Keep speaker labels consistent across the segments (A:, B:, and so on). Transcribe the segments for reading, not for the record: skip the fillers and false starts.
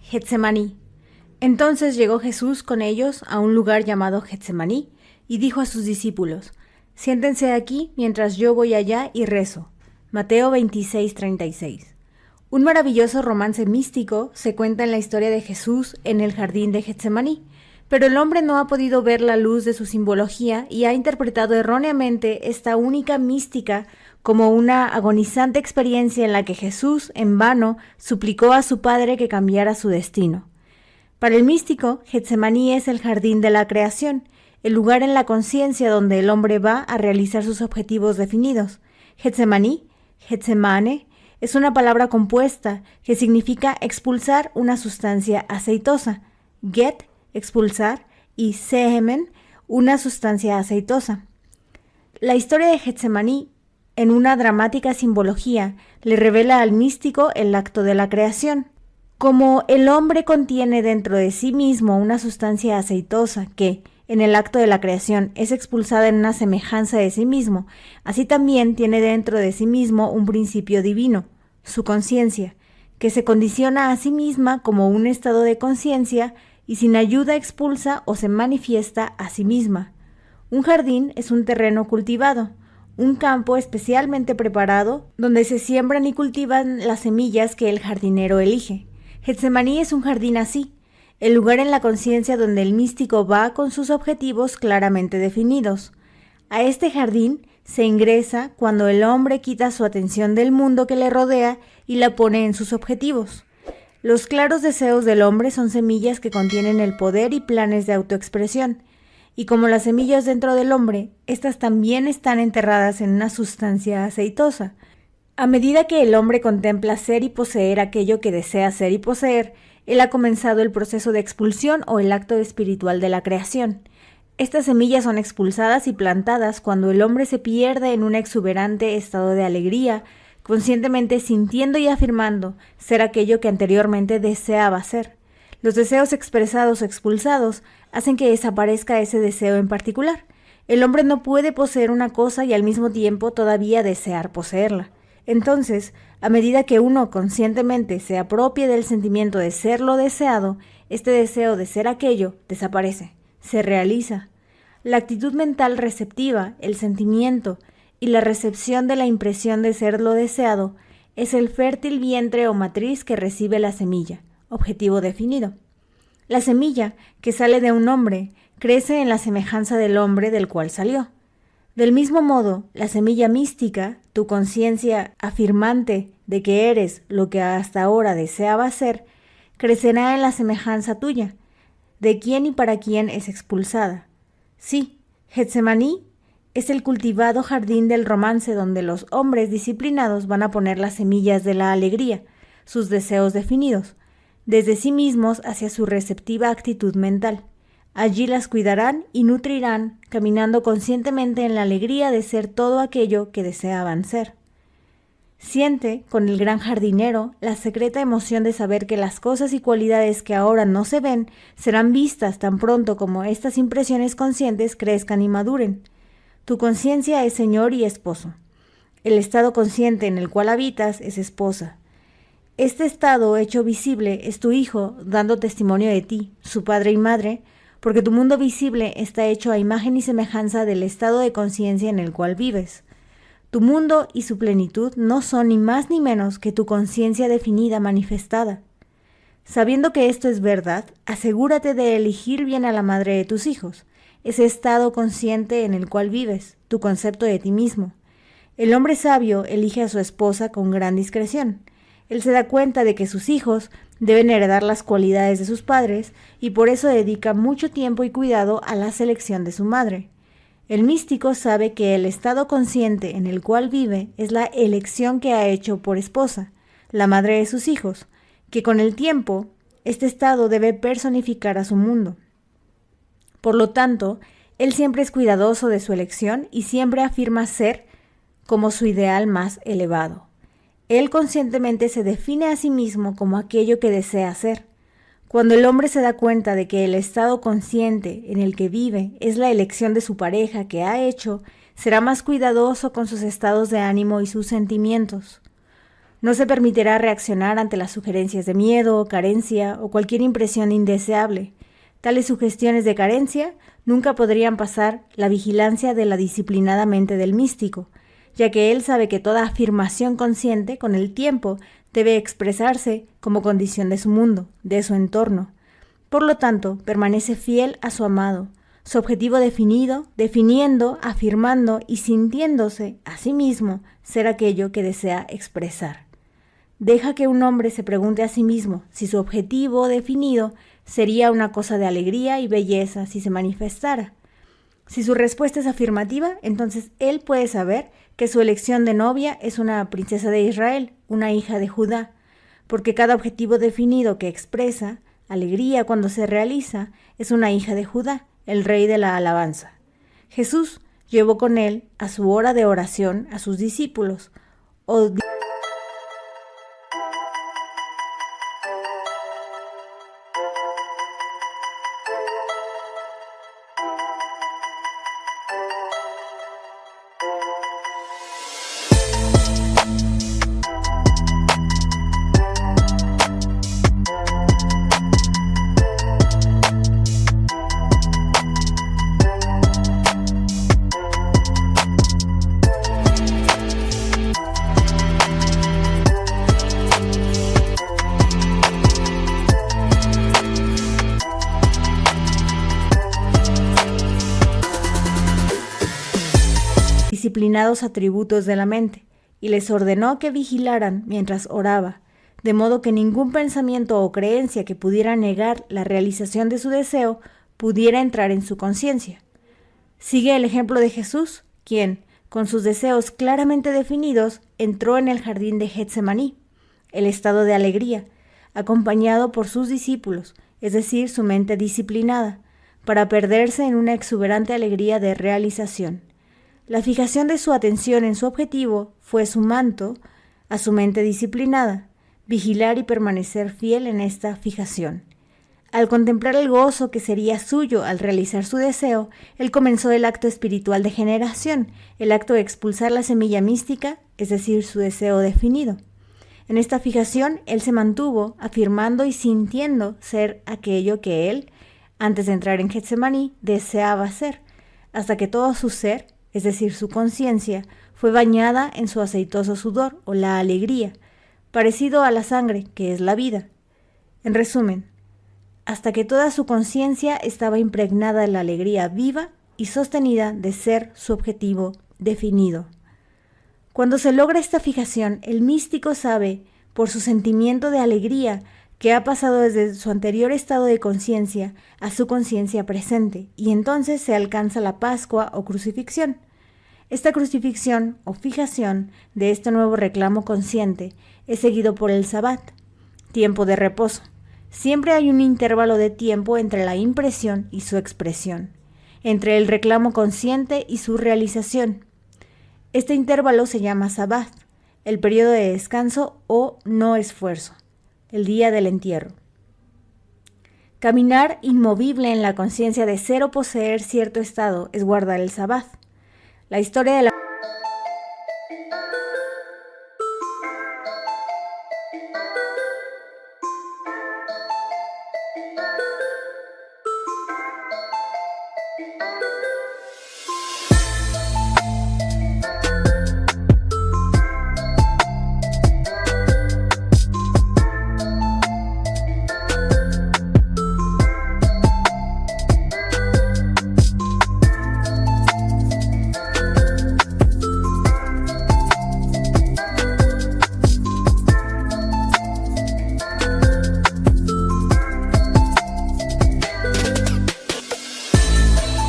A: Getsemaní. Entonces llegó Jesús con ellos a un lugar llamado Getsemaní y dijo a sus discípulos: «Siéntense aquí mientras yo voy allá y rezo». Mateo 26:36. Un maravilloso romance místico se cuenta en la historia de Jesús en el jardín de Getsemaní, pero el hombre no ha podido ver la luz de su simbología y ha interpretado erróneamente esta única mística como una agonizante experiencia en la que Jesús, en vano, suplicó a su Padre que cambiara su destino. Para el místico, Getsemaní es el jardín de la creación, el lugar en la conciencia donde el hombre va a realizar sus objetivos definidos. Getsemaní, Getsemane, es una palabra compuesta que significa expulsar una sustancia aceitosa. Get, expulsar, y semen, una sustancia aceitosa. La historia de Getsemaní, en una dramática simbología, le revela al místico el acto de la creación. Como el hombre contiene dentro de sí mismo una sustancia aceitosa que, en el acto de la creación, es expulsada en una semejanza de sí mismo, así también tiene dentro de sí mismo un principio divino, su conciencia, que se condiciona a sí misma como un estado de conciencia y sin ayuda expulsa o se manifiesta a sí misma. Un jardín es un terreno cultivado, un campo especialmente preparado donde se siembran y cultivan las semillas que el jardinero elige. Getsemaní es un jardín así, el lugar en la conciencia donde el místico va con sus objetivos claramente definidos. A este jardín se ingresa cuando el hombre quita su atención del mundo que le rodea y la pone en sus objetivos. Los claros deseos del hombre son semillas que contienen el poder y planes de autoexpresión, y como las semillas dentro del hombre, estas también están enterradas en una sustancia aceitosa. A medida que el hombre contempla ser y poseer aquello que desea ser y poseer, él ha comenzado el proceso de expulsión o el acto espiritual de la creación. Estas semillas son expulsadas y plantadas cuando el hombre se pierde en un exuberante estado de alegría, conscientemente sintiendo y afirmando ser aquello que anteriormente deseaba ser. Los deseos expresados o expulsados hacen que desaparezca ese deseo en particular. El hombre no puede poseer una cosa y al mismo tiempo todavía desear poseerla. Entonces, a medida que uno conscientemente se apropie del sentimiento de ser lo deseado, este deseo de ser aquello desaparece, se realiza. La actitud mental receptiva, el sentimiento y la recepción de la impresión de ser lo deseado es el fértil vientre o matriz que recibe la semilla, objetivo definido. La semilla, que sale de un hombre, crece en la semejanza del hombre del cual salió. Del mismo modo, la semilla mística, tu conciencia afirmante de que eres lo que hasta ahora deseaba ser, crecerá en la semejanza tuya, de quién y para quién es expulsada. Sí, Getsemaní es el cultivado jardín del romance donde los hombres disciplinados van a poner las semillas de la alegría, sus deseos definidos, desde sí mismos hacia su receptiva actitud mental. Allí las cuidarán y nutrirán, caminando conscientemente en la alegría de ser todo aquello que deseaban ser. Siente, con el gran jardinero, la secreta emoción de saber que las cosas y cualidades que ahora no se ven serán vistas tan pronto como estas impresiones conscientes crezcan y maduren. Tu conciencia es señor y esposo. El estado consciente en el cual habitas es esposa. Este estado hecho visible es tu hijo, dando testimonio de ti, su padre y madre, porque tu mundo visible está hecho a imagen y semejanza del estado de conciencia en el cual vives. Tu mundo y su plenitud no son ni más ni menos que tu conciencia definida manifestada. Sabiendo que esto es verdad, asegúrate de elegir bien a la madre de tus hijos, ese estado consciente en el cual vives, tu concepto de ti mismo. El hombre sabio elige a su esposa con gran discreción. Él se da cuenta de que sus hijos deben heredar las cualidades de sus padres y por eso dedica mucho tiempo y cuidado a la selección de su madre. El místico sabe que el estado consciente en el cual vive es la elección que ha hecho por esposa, la madre de sus hijos, que con el tiempo este estado debe personificar a su mundo. Por lo tanto, él siempre es cuidadoso de su elección y siempre afirma ser como su ideal más elevado. Él conscientemente se define a sí mismo como aquello que desea ser. Cuando el hombre se da cuenta de que el estado consciente en el que vive es la elección de su pareja que ha hecho, será más cuidadoso con sus estados de ánimo y sus sentimientos. No se permitirá reaccionar ante las sugerencias de miedo, carencia o cualquier impresión indeseable. Tales sugestiones de carencia nunca podrían pasar la vigilancia de la disciplinada mente del místico, ya que él sabe que toda afirmación consciente, con el tiempo, debe expresarse como condición de su mundo, de su entorno. Por lo tanto, permanece fiel a su amado, su objetivo definido, definiendo, afirmando y sintiéndose a sí mismo ser aquello que desea expresar. Deja que un hombre se pregunte a sí mismo si su objetivo definido sería una cosa de alegría y belleza si se manifestara. Si su respuesta es afirmativa, entonces él puede saber que su elección de novia es una princesa de Israel, una hija de Judá, porque cada objetivo definido que expresa alegría cuando se realiza es una hija de Judá, el rey de la alabanza. Jesús llevó con él a su hora de oración a sus discípulos, disciplinados atributos de la mente, y les ordenó que vigilaran mientras oraba, de modo que ningún pensamiento o creencia que pudiera negar la realización de su deseo pudiera entrar en su conciencia. Sigue el ejemplo de Jesús, quien, con sus deseos claramente definidos, entró en el jardín de Getsemaní, el estado de alegría, acompañado por sus discípulos, es decir, su mente disciplinada, para perderse en una exuberante alegría de realización. La fijación de su atención en su objetivo fue su manto a su mente disciplinada, vigilar y permanecer fiel en esta fijación. Al contemplar el gozo que sería suyo al realizar su deseo, él comenzó el acto espiritual de generación, el acto de expulsar la semilla mística, es decir, su deseo definido. En esta fijación, él se mantuvo, afirmando y sintiendo ser aquello que él, antes de entrar en Getsemaní, deseaba ser, hasta que todo su ser, es decir, su conciencia, fue bañada en su aceitoso sudor o la alegría, parecido a la sangre, que es la vida. En resumen, hasta que toda su conciencia estaba impregnada de la alegría viva y sostenida de ser su objetivo definido. Cuando se logra esta fijación, el místico sabe, por su sentimiento de alegría, que ha pasado desde su anterior estado de conciencia a su conciencia presente, y entonces se alcanza la Pascua o crucifixión. Esta crucifixión o fijación de este nuevo reclamo consciente es seguido por el Sabbat, tiempo de reposo. Siempre hay un intervalo de tiempo entre la impresión y su expresión, entre el reclamo consciente y su realización. Este intervalo se llama Sabbat, el periodo de descanso o no esfuerzo, el día del entierro. Caminar inmovible en la conciencia de ser o poseer cierto estado es guardar el Sabbat. La historia de la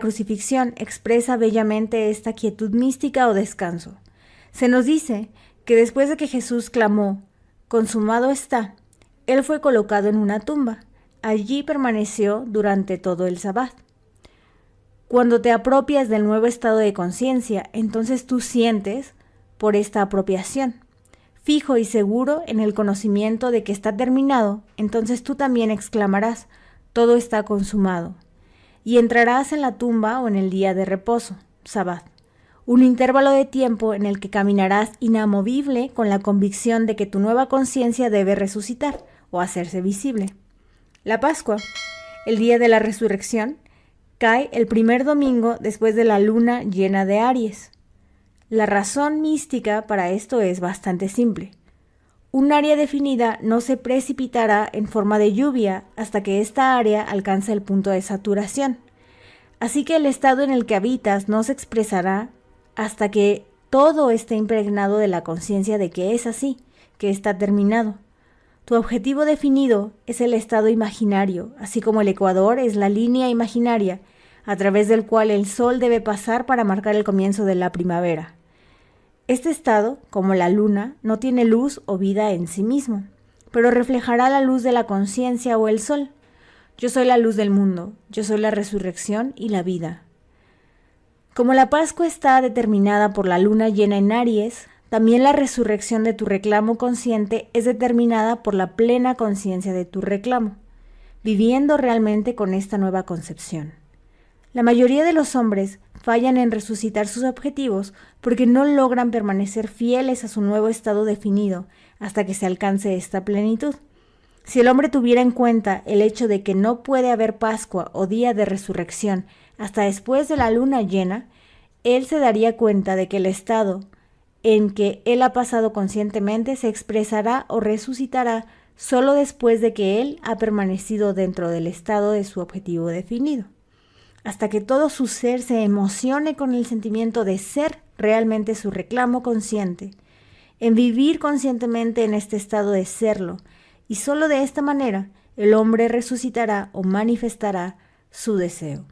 A: crucifixión expresa bellamente esta quietud mística o descanso. Se nos dice que después de que Jesús clamó, «Consumado está», él fue colocado en una tumba. Allí permaneció durante todo el Sabbat. Cuando te apropias del nuevo estado de conciencia, entonces tú sientes por esta apropiación. Fijo y seguro en el conocimiento de que está terminado, entonces tú también exclamarás, «Todo está consumado». Y entrarás en la tumba o en el día de reposo, Sabbat, un intervalo de tiempo en el que caminarás inamovible con la convicción de que tu nueva conciencia debe resucitar o hacerse visible. La Pascua, el día de la resurrección, cae el primer domingo después de la luna llena de Aries. La razón mística para esto es bastante simple. Un área definida no se precipitará en forma de lluvia hasta que esta área alcance el punto de saturación. Así que el estado en el que habitas no se expresará hasta que todo esté impregnado de la conciencia de que es así, que está terminado. Tu objetivo definido es el estado imaginario, así como el ecuador es la línea imaginaria a través del cual el sol debe pasar para marcar el comienzo de la primavera. Este estado, como la luna, no tiene luz o vida en sí mismo, pero reflejará la luz de la conciencia o el sol. Yo soy la luz del mundo, yo soy la resurrección y la vida. Como la Pascua está determinada por la luna llena en Aries, también la resurrección de tu reclamo consciente es determinada por la plena conciencia de tu reclamo, viviendo realmente con esta nueva concepción. La mayoría de los hombres fallan en resucitar sus objetivos porque no logran permanecer fieles a su nuevo estado definido hasta que se alcance esta plenitud. Si el hombre tuviera en cuenta el hecho de que no puede haber Pascua o día de resurrección hasta después de la luna llena, él se daría cuenta de que el estado en que él ha pasado conscientemente se expresará o resucitará solo después de que él ha permanecido dentro del estado de su objetivo definido. Hasta que todo su ser se emocione con el sentimiento de ser realmente su reclamo consciente, en vivir conscientemente en este estado de serlo, y solo de esta manera el hombre resucitará o manifestará su deseo.